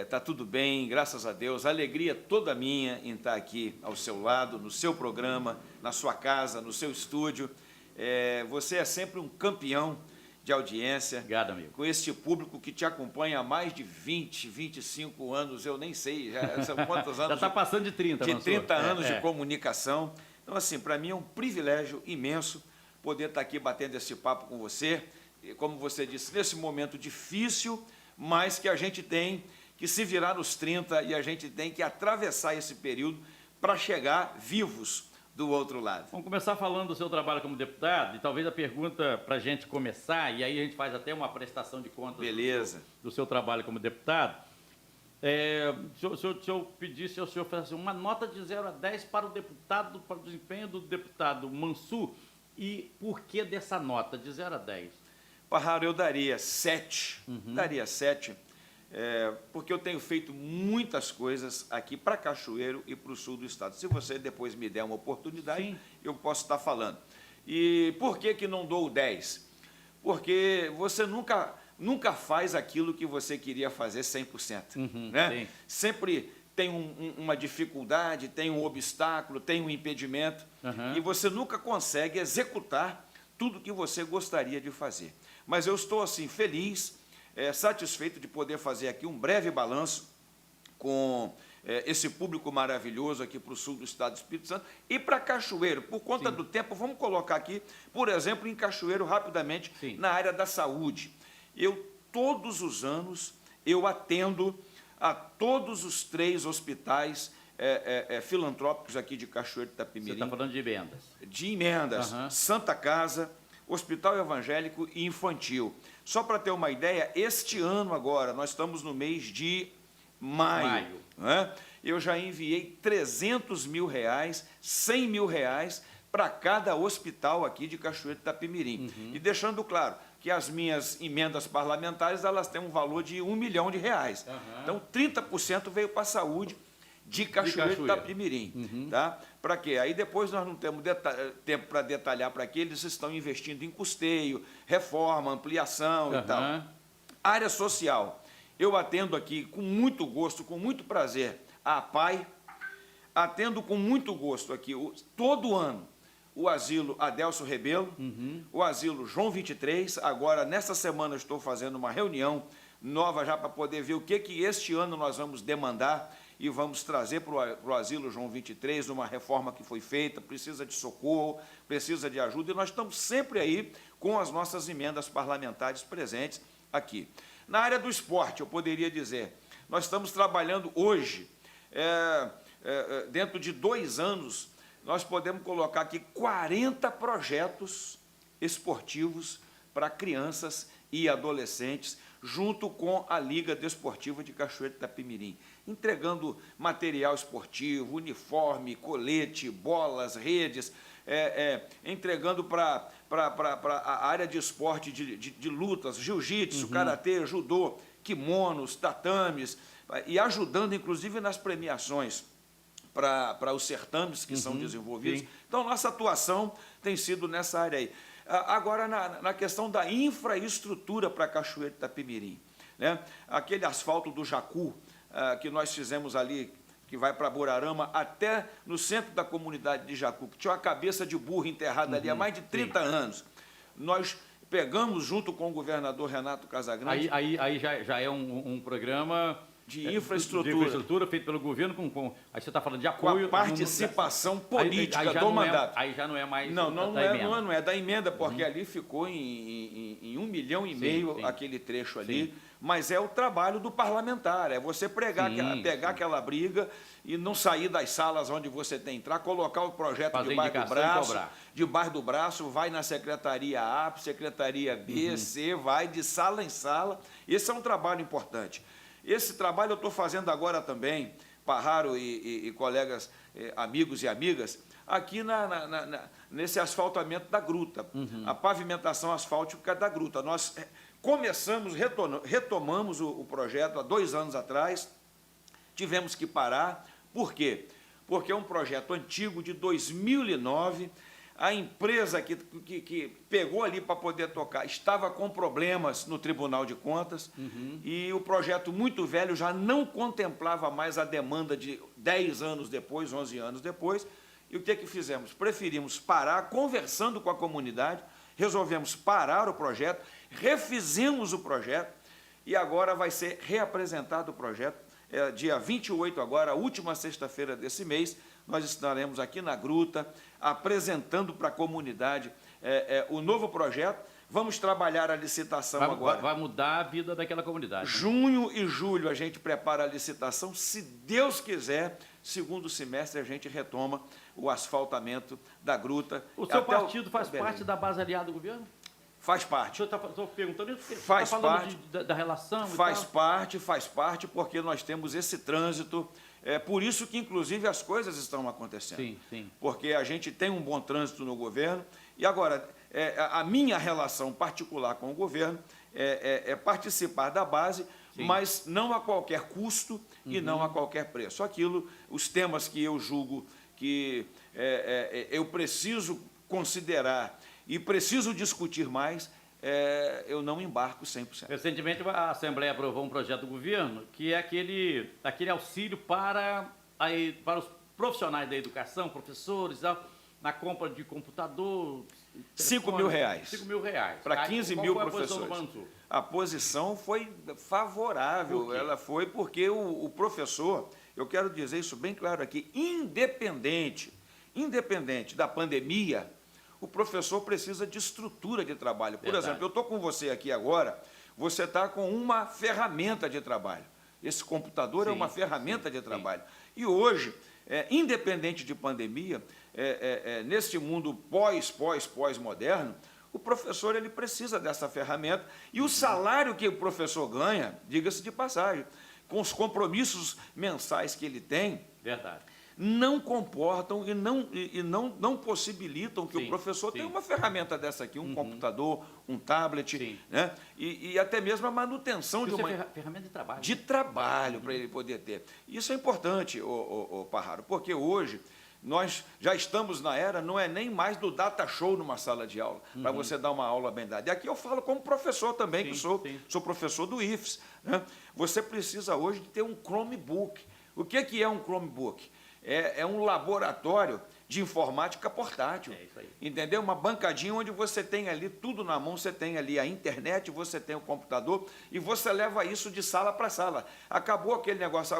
Tá tudo bem, graças a Deus. Alegria toda minha em estar aqui ao seu lado, no seu programa, na sua casa, no seu estúdio. Você é sempre um campeão de audiência. Obrigado, amigo. Com este público que te acompanha há mais de 20, 25 anos, eu nem sei, já são quantos anos? Já está passando de 30, De Mansur. 30 anos de comunicação. Então, assim, para mim é um privilégio imenso poder estar aqui batendo esse papo com você. E, como você disse, nesse momento difícil, mas que a gente tem que se virar nos 30 e a gente tem que atravessar esse período para chegar vivos do outro lado. Vamos começar falando do seu trabalho como deputado, e talvez a pergunta para a gente começar, e aí a gente faz até uma prestação de contas do seu trabalho como deputado. Se eu pedisse ao senhor fazer uma nota de 0 a 10 para o deputado, para o desempenho do deputado Mansur, e por que dessa nota de 0 a 10? Parraro, eu daria 7, daria 7, porque eu tenho feito muitas coisas aqui para Cachoeiro e para o sul do estado. Se você depois me der uma oportunidade, sim, eu posso estar falando. E por que não dou o 10? Porque você nunca faz aquilo que você queria fazer 100%. Né? Sim. Sempre tem uma dificuldade, tem um obstáculo, tem um impedimento, e você nunca consegue executar tudo que você gostaria de fazer. Mas eu estou assim feliz, satisfeito de poder fazer aqui um breve balanço com esse público maravilhoso aqui para o sul do estado do Espírito Santo e para Cachoeiro. Por conta do tempo, vamos colocar aqui, por exemplo, em Cachoeiro, rapidamente, na área da saúde. Todos os anos, eu atendo a todos os 3 hospitais filantrópicos aqui de Cachoeiro de Itapemirim. Você está falando de emendas. De emendas, Santa Casa, Hospital Evangélico e Infantil. Só para ter uma ideia, este ano agora, nós estamos no mês de maio. Né? Eu já enviei R$300 mil, R$100 mil para cada hospital aqui de Cachoeiro de Itapemirim. E deixando claro que as minhas emendas parlamentares, elas têm um valor de R$1 milhão. Então, 30% veio para a saúde de Cachoeiro de Itapemirim. Tá? Para quê? Aí depois nós não temos tempo para detalhar para que eles estão investindo em custeio, reforma, ampliação e tal. Área social. Eu atendo aqui com muito gosto, com muito prazer, a APAI. Atendo com muito gosto aqui, todo ano, o asilo Adélcio Rebelo, o asilo João 23. Agora, nessa semana, estou fazendo uma reunião nova já para poder ver o que este ano nós vamos demandar e vamos trazer para o asilo João 23, uma reforma que foi feita, precisa de socorro, precisa de ajuda, e nós estamos sempre aí com as nossas emendas parlamentares presentes aqui. Na área do esporte, eu poderia dizer, nós estamos trabalhando hoje, dentro de 2 anos, nós podemos colocar aqui 40 projetos esportivos para crianças e adolescentes, junto com a Liga Desportiva de Cachoeiro de Itapemirim, entregando material esportivo, uniforme, colete, bolas, redes, entregando para a área de esporte de lutas, jiu-jitsu, karatê, judô, kimonos, tatames, e ajudando, inclusive, nas premiações para os certames que são desenvolvidos. Então, nossa atuação tem sido nessa área aí. Agora, na questão da infraestrutura para Cachoeiro de Itapemirim, né? Aquele asfalto do Jacu, que nós fizemos ali, que vai para Borarama, até no centro da comunidade de Jacu, que tinha uma cabeça de burro enterrada ali há mais de 30 anos. Nós pegamos, junto com o governador Renato Casagrande... Aí já é um programa... de infraestrutura. De infraestrutura feito pelo governo, aí você está falando de apoio... Com a participação política do mandato. Aí já não é mais não é da emenda, porque ali ficou em R$1,5 milhão aquele trecho ali, mas é o trabalho do parlamentar, é você pegar aquela briga e não sair das salas onde você tem que entrar, colocar o projeto debaixo do braço, vai na secretaria A, secretaria B, C, vai de sala em sala. Esse é um trabalho importante. Esse trabalho eu estou fazendo agora também, Parraro e colegas, amigos e amigas, aqui nesse asfaltamento da gruta, a pavimentação asfáltica da gruta. Nós retomamos o projeto há 2 anos atrás, tivemos que parar. Por quê? Porque é um projeto antigo, de 2009, A empresa que pegou ali para poder tocar estava com problemas no Tribunal de Contas e o projeto muito velho já não contemplava mais a demanda de 10 anos depois, 11 anos depois. E o que fizemos? Preferimos parar, conversando com a comunidade, resolvemos parar o projeto, refizemos o projeto e agora vai ser reapresentado o projeto. Dia 28 agora, a última sexta-feira desse mês, nós estaremos aqui na Gruta, apresentando para a comunidade o novo projeto. Vamos trabalhar a licitação agora. Vai mudar a vida daquela comunidade. Junho e julho a gente prepara a licitação. Se Deus quiser, segundo semestre a gente retoma o asfaltamento da Gruta. O seu partido faz parte da base aliada do governo? Faz parte. Estou perguntando isso, faz parte da relação? Faz parte, porque nós temos esse trânsito. É por isso que, inclusive, as coisas estão acontecendo. Sim, sim. Porque a gente tem um bom trânsito no governo. E agora, a minha relação particular com o governo é participar da base, sim, mas não a qualquer custo e não a qualquer preço. Os temas que eu julgo que eu preciso considerar e preciso discutir mais, eu não embarco 100%. Recentemente, a Assembleia aprovou um projeto do governo que é aquele auxílio para os profissionais da educação, professores, na compra de computador. R$5.000. R$5.000. Para 15 mil professores. A posição do Mansur? A posição foi favorável. Ela foi porque o professor, eu quero dizer isso bem claro aqui, independente da pandemia, o professor precisa de estrutura de trabalho. Por exemplo, eu estou com você aqui agora, você está com uma ferramenta de trabalho. Esse computador é uma ferramenta de trabalho. E hoje, independente de pandemia, neste mundo pós-moderno, o professor ele precisa dessa ferramenta e o salário que o professor ganha, diga-se de passagem, com os compromissos mensais que ele tem, verdade, não comportam e não possibilitam que o professor tenha uma ferramenta dessa aqui, um computador, um tablet, né? E até mesmo a manutenção de uma ferramenta de trabalho. De trabalho para ele poder ter. Isso é importante, Parraro, porque hoje nós já estamos na era, não é nem mais do data show numa sala de aula, para você dar uma aula bem dada. E aqui eu falo como professor também, que sou professor do IFES. Né? Você precisa hoje de ter um Chromebook. O que é um Chromebook? É um laboratório de informática portátil, isso aí. Entendeu? Uma bancadinha onde você tem ali tudo na mão, você tem ali a internet, você tem o computador e você leva isso de sala para sala. Acabou aquele negócio,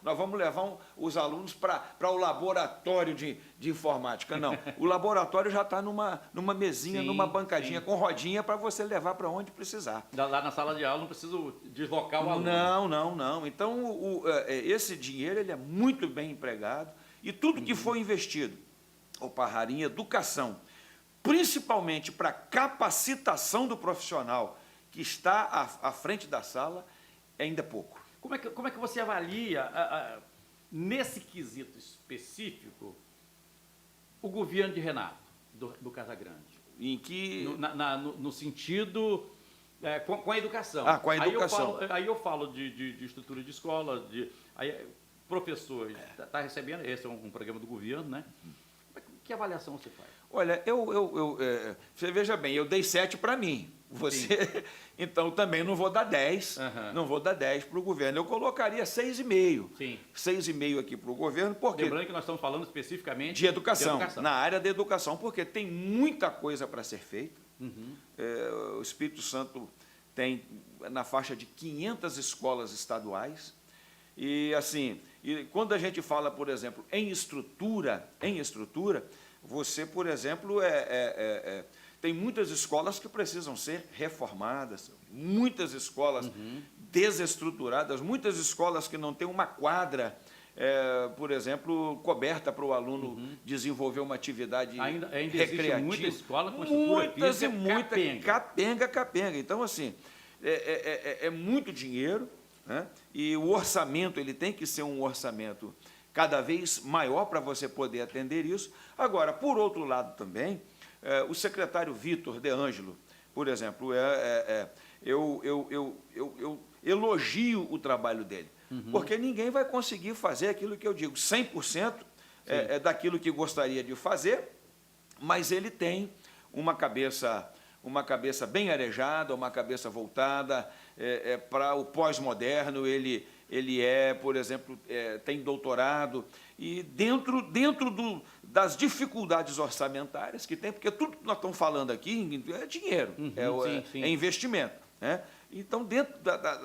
nós vamos levar os alunos para o laboratório de informática. Não, o laboratório já está numa mesinha, numa bancadinha com rodinha para você levar para onde precisar. Lá na sala de aula não preciso deslocar o aluno. Não. Então, esse dinheiro ele é muito bem empregado e tudo que for investido, Parraro, em educação, principalmente para capacitação do profissional que está à frente da sala, ainda é pouco. Como é que você avalia, nesse quesito específico, o governo de Renato, do Casagrande? Em que... No sentido... com a educação. Com a educação. Aí eu falo de estrutura de escola, professor, está recebendo, esse é um programa do governo, né? Que avaliação você faz? Olha, você veja bem, eu dei 7 para mim. Você, então, também não vou dar 10, não vou dar 10 para o governo. Eu colocaria 6,5. Sim. 6,5 aqui para o governo, porque... Lembrando que nós estamos falando especificamente de educação, na área da educação, porque tem muita coisa para ser feita. O Espírito Santo tem na faixa de 500 escolas estaduais. E, assim, quando a gente fala, por exemplo, em estrutura, você, por exemplo, tem muitas escolas que precisam ser reformadas, muitas escolas desestruturadas, muitas escolas que não têm uma quadra, por exemplo, coberta para o aluno desenvolver uma atividade ainda recreativa. Existe muita escola com estrutura física capenga. Então, assim, é muito dinheiro, né? E o orçamento ele tem que ser um orçamento cada vez maior para você poder atender isso. Agora, por outro lado também, o secretário Vitor De Ângelo, por exemplo, eu elogio o trabalho dele, porque ninguém vai conseguir fazer aquilo que eu digo, 100% daquilo que gostaria de fazer, mas ele tem uma cabeça bem arejada, uma cabeça voltada para o pós-moderno. Ele por exemplo, tem doutorado, e dentro das dificuldades orçamentárias que tem, porque tudo que nós estamos falando aqui é dinheiro, é investimento, né? Então, dentro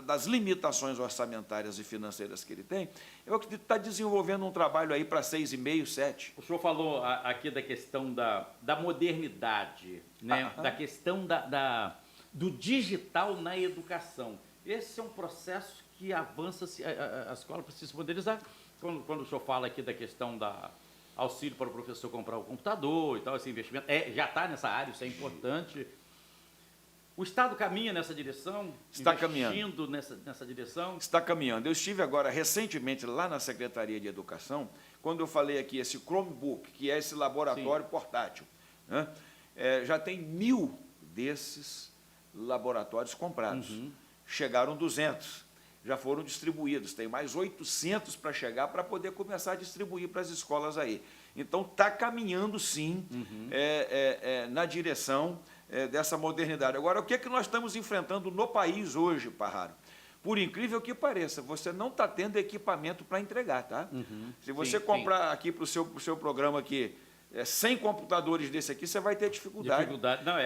das limitações orçamentárias e financeiras que ele tem, eu acredito que está desenvolvendo um trabalho aí para 6,5, 7. O senhor falou aqui da questão da modernidade, né? Da questão do digital na educação. Esse é um processo que avança, a escola precisa se modernizar. Quando o senhor fala aqui da questão da auxílio para o professor comprar o computador e tal, esse investimento, já está nessa área, isso é importante. O Estado caminha nessa direção? Está caminhando. Nessa direção? Está caminhando. Eu estive agora, recentemente, lá na Secretaria de Educação, quando eu falei aqui, esse Chromebook, que é esse laboratório portátil, né? Já tem 1.000 desses laboratórios comprados. Chegaram 200, já foram distribuídos. Tem mais 800 para chegar, para poder começar a distribuir para as escolas aí. Então, está caminhando, sim, na direção dessa modernidade. Agora, o que é que nós estamos enfrentando no país hoje, Parraro? Por incrível que pareça, você não está tendo equipamento para entregar, tá? Se você comprar aqui para o seu programa aqui 100 computadores desse aqui, você vai ter dificuldade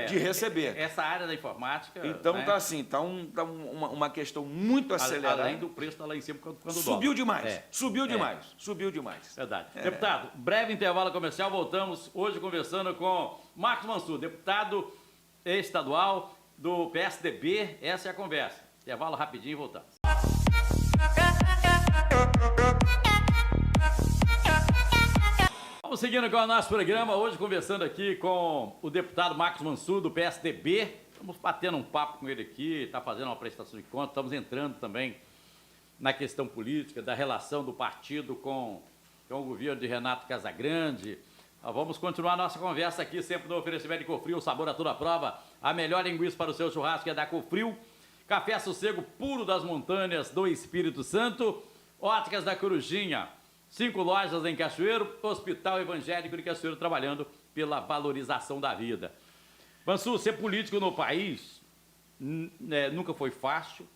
de receber. Essa área da informática... Então, está assim, está uma questão muito acelerada. Além do preço está lá em cima quando subiu demais, subiu demais. Verdade. Deputado, breve intervalo comercial, voltamos hoje conversando com Marcos Mansur, deputado estadual do PSDB. Essa é a conversa. Intervalo rapidinho e voltamos. Vamos seguindo com o nosso programa, hoje conversando aqui com o deputado Marcos Mansur, do PSDB. Estamos batendo um papo com ele aqui, está fazendo uma prestação de contas, estamos entrando também na questão política, da relação do partido com o governo de Renato Casagrande. Vamos continuar a nossa conversa aqui, sempre no oferecimento de Cofril, sabor a toda prova. A melhor linguiça para o seu churrasco é da Cofril. Café Sossego puro das montanhas do Espírito Santo. Óticas da Corujinha. 5 lojas em Cachoeiro. Hospital Evangélico de Cachoeiro, trabalhando pela valorização da vida. Mansur, ser político no país nunca foi fácil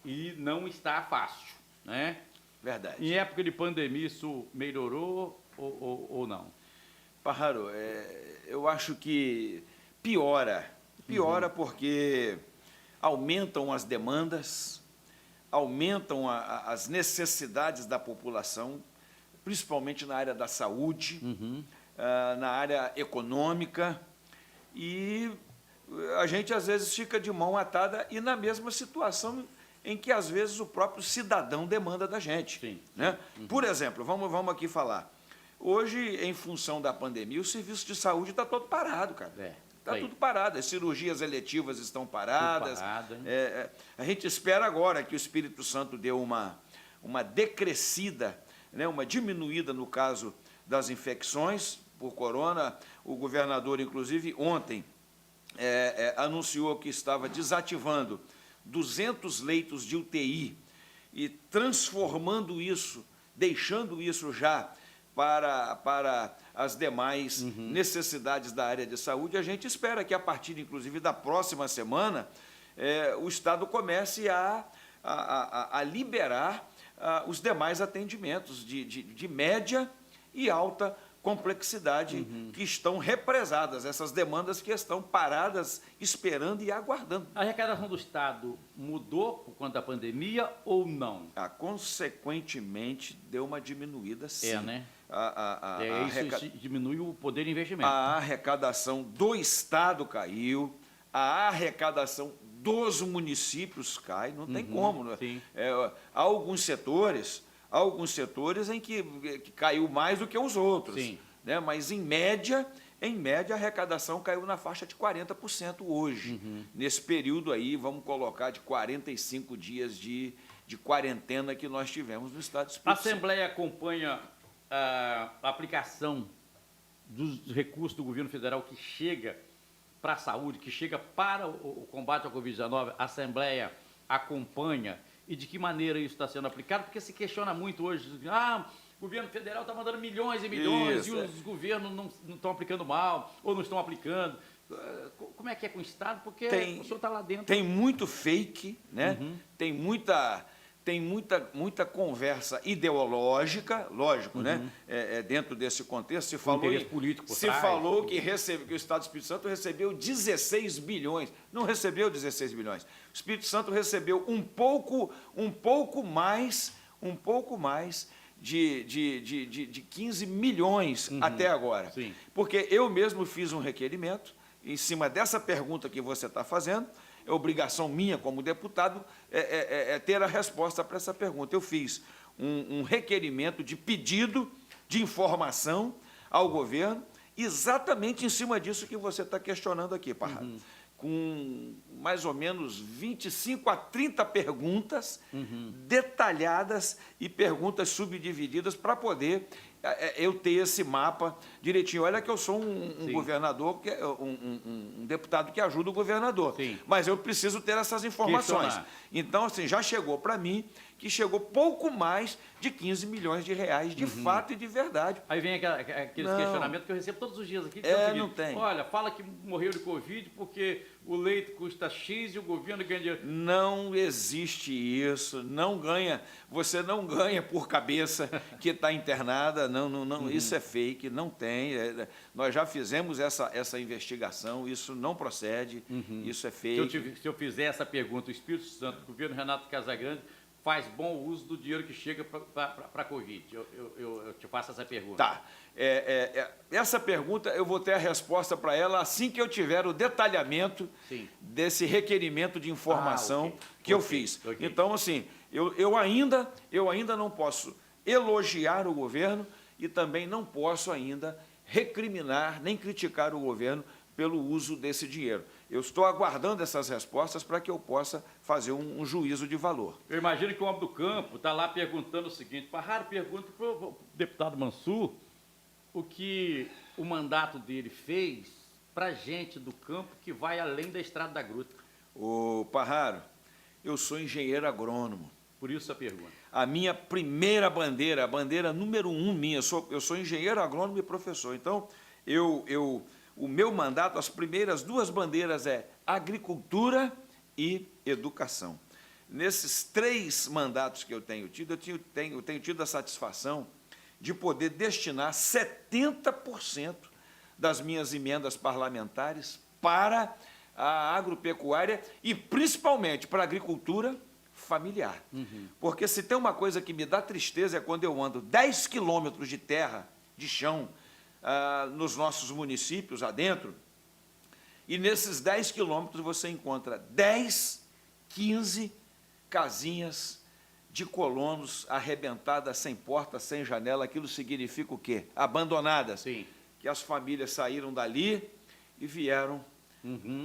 e não está fácil, né? Verdade. Em época de pandemia, isso melhorou ou não? Parraro, eu acho que piora porque aumentam as demandas, aumentam as necessidades da população, principalmente na área da saúde, na área econômica, e a gente às vezes fica de mão atada e na mesma situação em que às vezes o próprio cidadão demanda da gente. Sim. Né? Por exemplo, vamos aqui falar. Hoje, em função da pandemia, o serviço de saúde está todo parado, cara. Está tudo parado. As cirurgias eletivas estão paradas. A gente espera agora que o Espírito Santo dê uma decrescida, né, uma diminuída no caso das infecções por corona. O governador, inclusive, ontem anunciou que estava desativando 200 leitos de UTI e transformando isso, deixando isso já para as demais necessidades da área de saúde. A gente espera que, a partir, inclusive, da próxima semana, o Estado comece a liberar os demais atendimentos de média e alta complexidade que estão represadas, essas demandas que estão paradas, esperando e aguardando. A arrecadação do Estado mudou por conta da pandemia ou não? Consequentemente, deu uma diminuída, sim. Né? Isso diminui o poder de investimento. A arrecadação do Estado caiu, a arrecadação dos municípios cai, não tem como. Há alguns setores em que caiu mais do que os outros. Né? Mas, em média, a arrecadação caiu na faixa de 40% hoje. Nesse período aí, vamos colocar de 45 dias de quarentena que nós tivemos no Estado do Espírito Santo. A Assembleia acompanha a aplicação dos recursos do governo federal que chega para a saúde, que chega para o combate à Covid-19. A Assembleia acompanha e de que maneira isso está sendo aplicado, porque se questiona muito hoje, o governo federal está mandando milhões e milhões e os governos não estão aplicando mal ou não estão aplicando. Como é que é com o Estado? Porque o senhor está lá dentro. Tem muito fake, né? Tem muita conversa ideológica, lógico, né? Dentro desse contexto, se falou, político por se trás, falou que o Estado do Espírito Santo recebeu 16 bilhões. Não recebeu 16 bilhões. O Espírito Santo recebeu um pouco mais de 15 milhões até agora. Sim. Porque eu mesmo fiz um requerimento em cima dessa pergunta que você está fazendo. É obrigação minha, como deputado, ter a resposta para essa pergunta. Eu fiz um requerimento de pedido de informação ao governo, exatamente em cima disso que você está questionando aqui, Parrado. Com mais ou menos 25 a 30 perguntas detalhadas e perguntas subdivididas para poder eu ter esse mapa direitinho. Olha que eu sou um governador, um deputado que ajuda o governador, Sim. mas eu preciso ter essas informações. Então, assim, já chegou para mim que chegou pouco mais de 15 milhões de reais, de fato e de verdade. Aí vem aqueles questionamentos que eu recebo todos os dias aqui. Não tem. Olha, fala que morreu de Covid porque o leite custa X e o governo ganha dinheiro. Não existe isso, não ganha, você não ganha por cabeça que está internada, não, isso é fake, não tem. Nós já fizemos essa investigação, isso não procede, isso é fake. Se eu fizer essa pergunta, o Espírito Santo, o governo Renato Casagrande, faz bom uso do dinheiro que chega para a Covid? Eu te faço essa pergunta. Tá. Essa pergunta eu vou ter a resposta para ela assim que eu tiver o detalhamento desse requerimento de informação que eu fiz. Então, assim, eu ainda não posso elogiar o governo e também não posso ainda recriminar nem criticar o governo pelo uso desse dinheiro. Eu estou aguardando essas respostas para que eu possa fazer um juízo de valor. Eu imagino que o homem do campo está lá perguntando o seguinte, Parrado pergunta para o deputado Mansur o que o mandato dele fez para a gente do campo que vai além da Estrada da Gruta. Ô, Parrado, eu sou engenheiro agrônomo. Por isso a pergunta. A minha primeira bandeira, a bandeira número 1 minha, eu sou engenheiro agrônomo e professor. Então, o meu mandato, as primeiras 2 bandeiras é agricultura e educação. Nesses 3 mandatos que eu tenho tido, eu tenho tido a satisfação de poder destinar 70% das minhas emendas parlamentares para a agropecuária e principalmente para a agricultura familiar. Porque se tem uma coisa que me dá tristeza é quando eu ando 10 quilômetros de terra, de chão, nos nossos municípios adentro, e nesses 10 quilômetros você encontra 10, 15 casinhas de colonos arrebentadas, sem porta, sem janela. Aquilo significa o quê? Abandonadas. Sim. Que as famílias saíram dali e vieram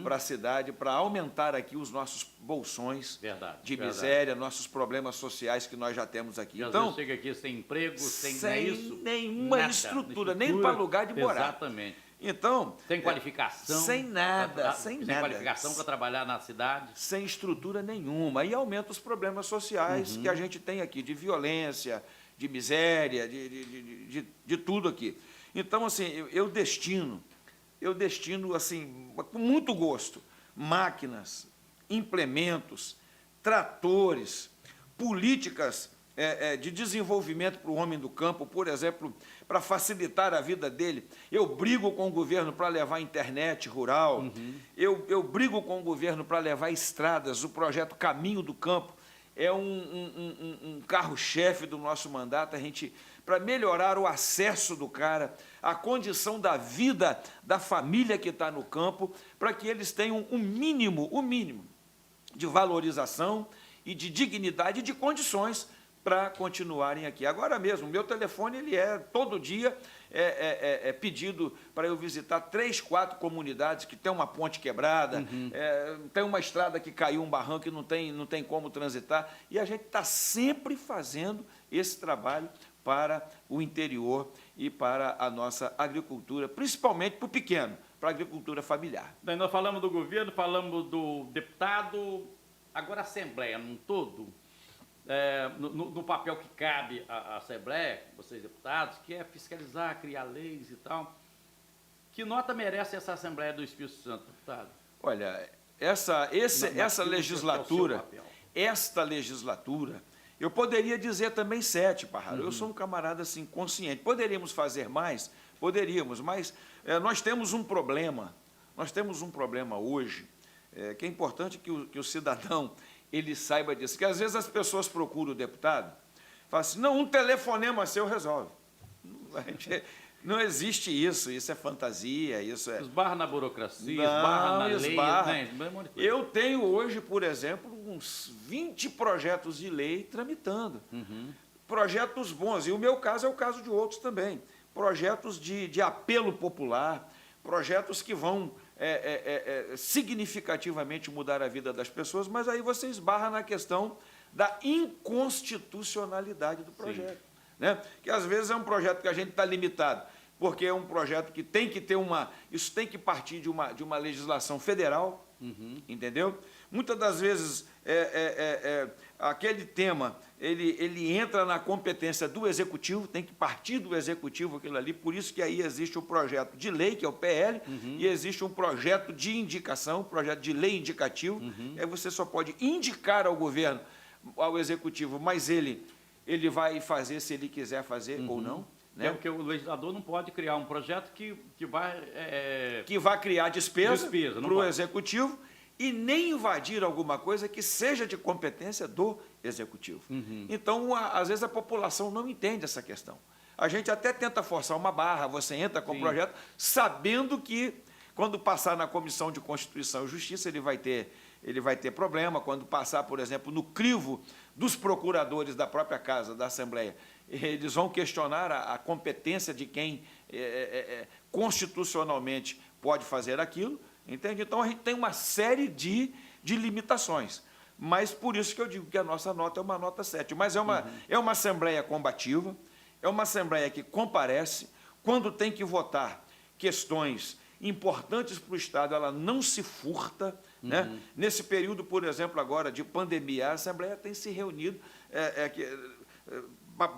para a cidade para aumentar aqui os nossos bolsões de miséria, nossos problemas sociais que nós já temos aqui. E então, às vezes chega aqui sem emprego, sem nenhuma estrutura, nem para lugar de morar. Exatamente. Então, sem qualificação. Sem nada. Sem qualificação para trabalhar na cidade. Sem estrutura nenhuma. E aumenta os problemas sociais que a gente tem aqui, de violência, de miséria, de tudo aqui. Então, assim, eu destino, assim, com muito gosto, máquinas, implementos, tratores, políticas de desenvolvimento para o homem do campo, por exemplo, para facilitar a vida dele. Eu brigo com o governo para levar internet rural, eu brigo com o governo para levar estradas. O projeto Caminho do Campo é um carro-chefe do nosso mandato, para melhorar o acesso do cara, a condição da vida da família que está no campo, para que eles tenham o mínimo de valorização e de dignidade e de condições para continuarem aqui. Agora mesmo, o meu telefone, todo dia pedido para eu visitar 3, 4 comunidades que tem uma ponte quebrada, tem uma estrada que caiu, um barranco que não tem como transitar, e a gente está sempre fazendo esse trabalho para o interior e para a nossa agricultura, principalmente para o pequeno, para a agricultura familiar. Daí nós falamos do governo, falamos do deputado, agora a Assembleia num todo. no papel que cabe à Assembleia, vocês deputados, que é fiscalizar, criar leis e tal. Que nota merece essa Assembleia do Espírito Santo, deputado? Olha, esta legislatura, eu poderia dizer também 7, Parraro. Eu sou um camarada assim, consciente. Poderíamos fazer mais? Poderíamos, mas nós temos um problema. Nós temos um problema hoje, que é importante que o cidadão ele saiba disso. Que às vezes as pessoas procuram o deputado, falam assim, não, um telefonema seu resolve. Não existe isso, isso é fantasia, isso é... Esbarra na burocracia, esbarra na lei. Né? Eu tenho hoje, por exemplo, uns 20 projetos de lei tramitando. Projetos bons, e o meu caso é o caso de outros também. Projetos de apelo popular, projetos que vão significativamente mudar a vida das pessoas, mas aí você esbarra na questão da inconstitucionalidade do projeto. Né? Que às vezes é um projeto que a gente está limitado, porque é um projeto que tem que ter isso tem que partir de uma legislação federal, entendeu? Muitas das vezes aquele tema ele entra na competência do executivo, tem que partir do executivo aquilo ali, por isso que aí existe o projeto de lei, que é o PL, e existe um projeto de indicação, um projeto de lei indicativo, aí você só pode indicar ao governo, ao executivo, mas ele vai fazer se ele quiser fazer ou não. Né? Porque o legislador não pode criar um projeto que vai... que vai criar despesa para o executivo e nem invadir alguma coisa que seja de competência do executivo. Então, às vezes, a população não entende essa questão. A gente até tenta forçar uma barra, você entra com o projeto, sabendo que, quando passar na Comissão de Constituição e Justiça, ele vai ter problema. Quando passar, por exemplo, no crivo dos procuradores da própria Casa, da Assembleia, eles vão questionar a competência de quem constitucionalmente pode fazer aquilo, entende? Então, a gente tem uma série de limitações, mas por isso que eu digo que a nossa nota é uma nota 7, mas é uma Assembleia combativa, é uma Assembleia que comparece, quando tem que votar questões importantes para o Estado, ela não se furta. Né? Nesse período, por exemplo, agora de pandemia, a Assembleia tem se reunido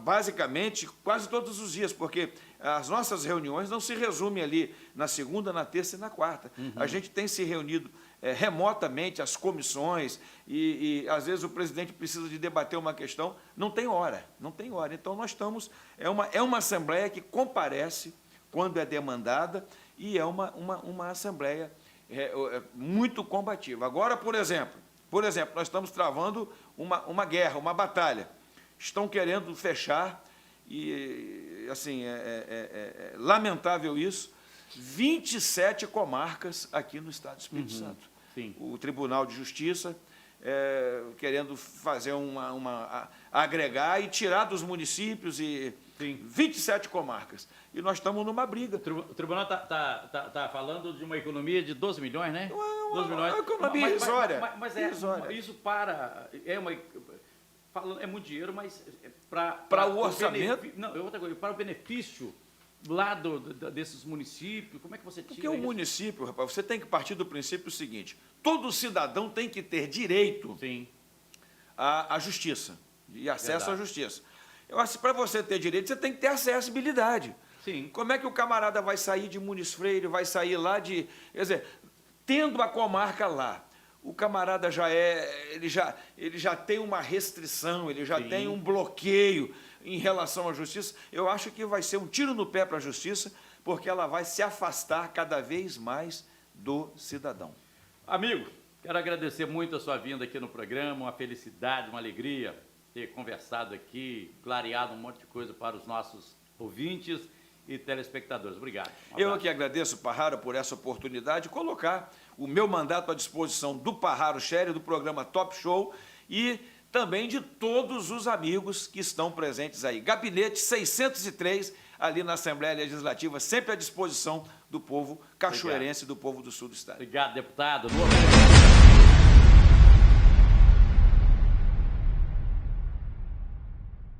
basicamente quase todos os dias, porque as nossas reuniões não se resumem ali na segunda, na terça e na quarta. A gente tem se reunido remotamente, as comissões, e às vezes o presidente precisa de debater uma questão, não tem hora. Então, nós estamos... É uma Assembleia que comparece quando é demandada e é uma Assembleia muito combativa. Agora, por exemplo, nós estamos travando uma guerra, uma batalha. Estão querendo fechar, e assim, lamentável isso, 27 comarcas aqui no Estado do Espírito Santo. Sim. O Tribunal de Justiça querendo fazer agregar e tirar dos municípios 27 comarcas. E nós estamos numa briga. O tribunal está falando de uma economia de 12 milhões, né? 12 milhões. Uma economia irrisória. Mas isso é muito dinheiro, mas para o orçamento... outra coisa, para o benefício lá desses municípios, como é que você tira Porque o município, rapaz, você tem que partir do princípio seguinte, todo cidadão tem que ter direito à justiça e acesso à justiça. Eu acho que para você ter direito, você tem que ter acessibilidade. Sim. Como é que o camarada vai sair de Muniz Freire, vai sair lá de... Quer dizer, tendo a comarca lá, o camarada ele já tem uma restrição, ele já tem um bloqueio em relação à justiça. Eu acho que vai ser um tiro no pé para a justiça, porque ela vai se afastar cada vez mais do cidadão. Amigo, quero agradecer muito a sua vinda aqui no programa, uma felicidade, uma alegria ter conversado aqui, clareado um monte de coisa para os nossos ouvintes e telespectadores. Obrigado. Eu que agradeço, Parraro, por essa oportunidade de colocar o meu mandato à disposição do Parraro Sherry, do programa Top Show, e também de todos os amigos que estão presentes aí. Gabinete 603, ali na Assembleia Legislativa, sempre à disposição do povo cachoeirense, do povo do sul do estado. Obrigado, deputado.